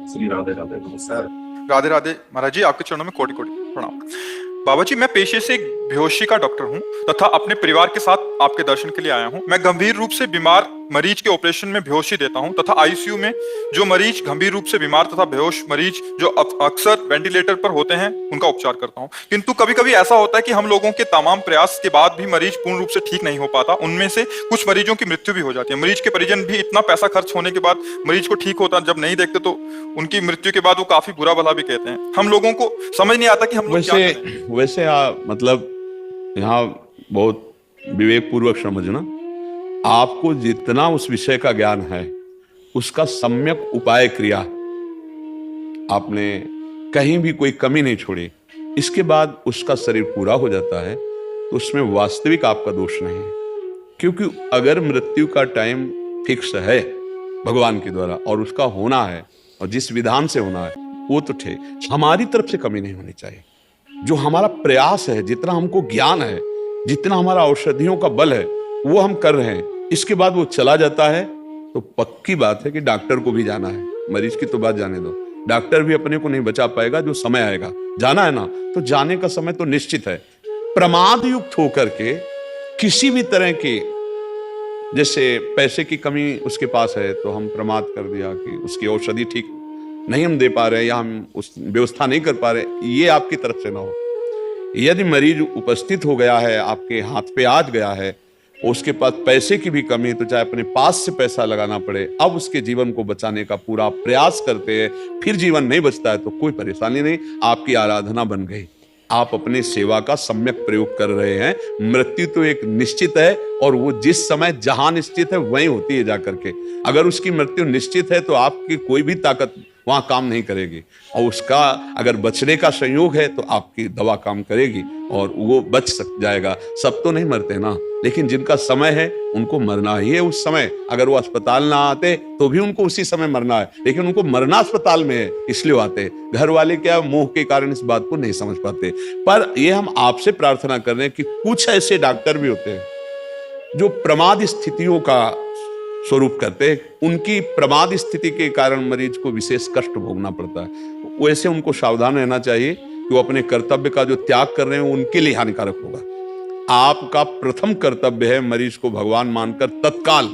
Shri Radhe Radhe sir. Radhe Radhe महाराज जी, आपके चरणों में कोटि कोटि प्रणाम। बाबा जी, मैं पेशे से एक बेहोशी का डॉक्टर हूं तथा अपने परिवार के साथ आपके दर्शन के लिए आया हूं। मैं गंभीर रूप से बीमार मरीज के ऑपरेशन में बेहोशी देता हूं तथा आईसीयू में जो मरीज गंभीर रूप से बीमार तथा बेहोश मरीज जो अक्सर वेंटिलेटर पर होते हैं उनका उपचार करता हूं। किंतु कभी कभी ऐसा होता है कि हम लोगों के तमाम प्रयास के बाद भी मरीज पूर्ण रूप से ठीक नहीं हो पाता। उनमें से कुछ मरीजों की मृत्यु भी हो जाती है। मरीज के परिजन भी इतना पैसा खर्च होने के बाद मरीज को ठीक होता जब नहीं देखते तो उनकी मृत्यु के बाद वो काफी बुरा भला भी कहते हैं। हम लोगों को समझ नहीं आता कि हम लोग क्या करें। वैसे मतलब यहाँ बहुत विवेक पूर्वक समझना, आपको जितना उस विषय का ज्ञान है उसका सम्यक उपाय क्रिया आपने कहीं भी कोई कमी नहीं छोड़ी, इसके बाद उसका शरीर पूरा हो जाता है तो उसमें वास्तविक आपका दोष नहीं है। क्योंकि अगर मृत्यु का टाइम फिक्स है भगवान के द्वारा और उसका होना है और जिस विधान से होना है वो तो ठीक, हमारी तरफ से कमी नहीं होनी चाहिए। जो हमारा प्रयास है, जितना हमको ज्ञान है, जितना हमारा औषधियों का बल है वो हम कर रहे हैं, इसके बाद वो चला जाता है तो पक्की बात है कि डॉक्टर को भी जाना है। मरीज की तो बात जाने दो, डॉक्टर भी अपने को नहीं बचा पाएगा। जो समय आएगा जाना है ना, तो जाने का समय तो निश्चित है। प्रमाद युक्त होकर के किसी भी तरह की, जैसे पैसे की कमी उसके पास है तो हम प्रमाद कर दिया कि उसकी औषधि ठीक नहीं हम दे पा रहे या हम उस व्यवस्था नहीं कर पा रहे, ये आपकी तरफ से ना हो। यदि मरीज उपस्थित हो गया है, आपके हाथ पे आज गया है, उसके पास पैसे की भी कमी है तो चाहे अपने पास से पैसा लगाना पड़े, अब उसके जीवन को बचाने का पूरा प्रयास करते हैं, फिर जीवन नहीं बचता है तो कोई परेशानी नहीं, आपकी आराधना बन गई। आप अपने सेवा का सम्यक प्रयोग कर रहे हैं। मृत्यु तो एक निश्चित है और वो जिस समय जहां निश्चित है वहीं होती है जाकर के। अगर उसकी मृत्यु निश्चित है तो आपकी कोई भी ताकत वहां काम नहीं करेगी, और उसका अगर बचने का संयोग है तो आपकी दवा काम करेगी और वो बच जाएगा। सब तो नहीं मरते ना, लेकिन जिनका समय है उनको मरना ही है उस समय। अगर वो अस्पताल ना आते तो भी उनको उसी समय मरना है, लेकिन उनको मरना अस्पताल में है इसलिए आते हैं। घर वाले क्या मोह के कारण इस बात को नहीं समझ पाते। पर ये हम आपसे प्रार्थना कर रहे हैं कि कुछ ऐसे डॉक्टर भी होते हैं जो प्रमाद स्थितियों का स्वरूप करते हैं, उनकी प्रमाद स्थिति के कारण मरीज को विशेष कष्ट भोगना पड़ता है। वैसे उनको सावधान रहना चाहिए कि वो अपने कर्तव्य का जो त्याग कर रहे हैं उनके लिए हानिकारक होगा। आपका प्रथम कर्तव्य है मरीज को भगवान मानकर तत्काल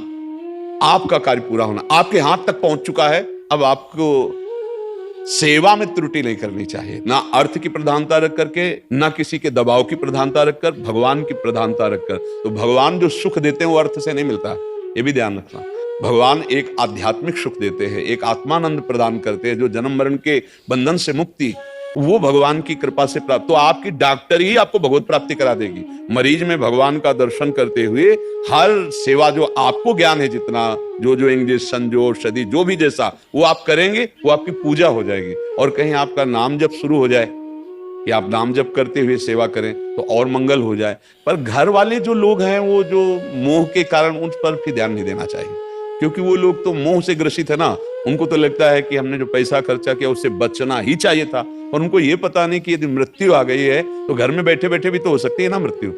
आपका कार्य पूरा होना। आपके हाथ तक पहुंच चुका है, अब आपको सेवा में त्रुटि नहीं करनी चाहिए, ना अर्थ की प्रधानता रख करके, ना किसी के दबाव की प्रधानता रखकर, भगवान की प्रधानता रखकर। तो भगवान जो सुख देते हैं वो अर्थ से नहीं मिलता, ये भी ध्यान रखना। भगवान एक आध्यात्मिक सुख देते हैं, एक आत्मानंद प्रदान करते हैं, जो जन्म मरण के बंधन से मुक्ति वो भगवान की कृपा से प्राप्त। तो आपकी डॉक्टर ही आपको भगवत प्राप्ति करा देगी। मरीज में भगवान का दर्शन करते हुए हर सेवा जो आपको ज्ञान है, जितना जो इंजेक्शन, जो औषधि, जो भी जैसा वो आप करेंगे वो आपकी पूजा हो जाएगी। और कहीं आपका नाम जप शुरू हो जाए कि आप नाम जप करते हुए सेवा करें तो और मंगल हो जाए। पर घर वाले जो लोग हैं वो जो मोह के कारण, उन पर भी ध्यान नहीं देना चाहिए, क्योंकि वो लोग तो मोह से ग्रसित है ना। उनको तो लगता है कि हमने जो पैसा खर्चा किया उससे बचना ही चाहिए था, और उनको ये पता नहीं कि यदि मृत्यु आ गई है तो घर में बैठे बैठे भी तो हो सकती है ना मृत्यु।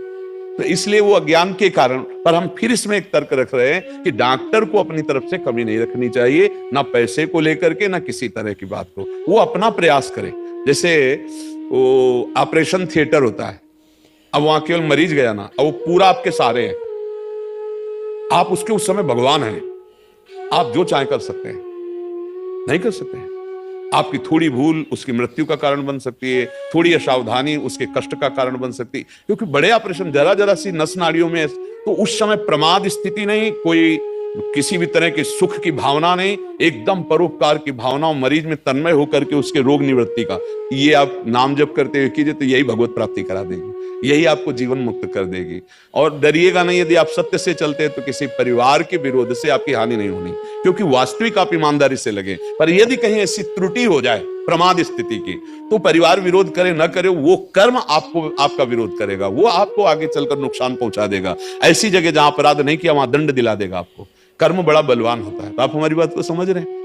तो इसलिए वो अज्ञान के कारण। पर हम फिर इसमें एक तर्क रख रहे हैं कि डॉक्टर को अपनी तरफ से कमी नहीं रखनी चाहिए, ना पैसे को लेकर के, ना किसी तरह की बात को। वो अपना प्रयास करे। जैसे वो ऑपरेशन थिएटर होता है, अब वहां केवल मरीज गया ना, अब वो पूरा आपके सहारे है, आप उसके उस समय भगवान हैं, आप जो चाहे कर सकते हैं, नहीं कर सकते हैं। आपकी थोड़ी भूल उसकी मृत्यु का कारण बन सकती है, थोड़ी असावधानी उसके कष्ट का कारण बन सकती है। क्योंकि बड़े ऑपरेशन जरा सी नस नाड़ियों में, तो उस समय प्रमाद स्थिति नहीं, कोई किसी भी तरह के सुख की भावना नहीं, एकदम परोपकार की भावना, मरीज में तन्मय होकर के उसके रोग निवृत्ति का ये आप नाम जप करते हुए कीजिए तो यही भगवत प्राप्ति करा देगी, यही आपको जीवन मुक्त कर देगी। और डरिएगा नहीं, यदि आप सत्य से चलते हैं तो किसी परिवार के विरोध से आपकी हानि नहीं होनी, क्योंकि वास्तविक आप ईमानदारी से लगे। पर यदि कहीं ऐसी त्रुटि हो जाए प्रमाद स्थिति की, तो परिवार विरोध करे न करे, वो कर्म आपको, आपका विरोध करेगा, वो आपको आगे चलकर नुकसान पहुंचा देगा। ऐसी जगह जहां अपराध नहीं किया वहां दंड दिला देगा आपको। कर्म बड़ा बलवान होता है। तो आप हमारी बात को समझ रहे हैं।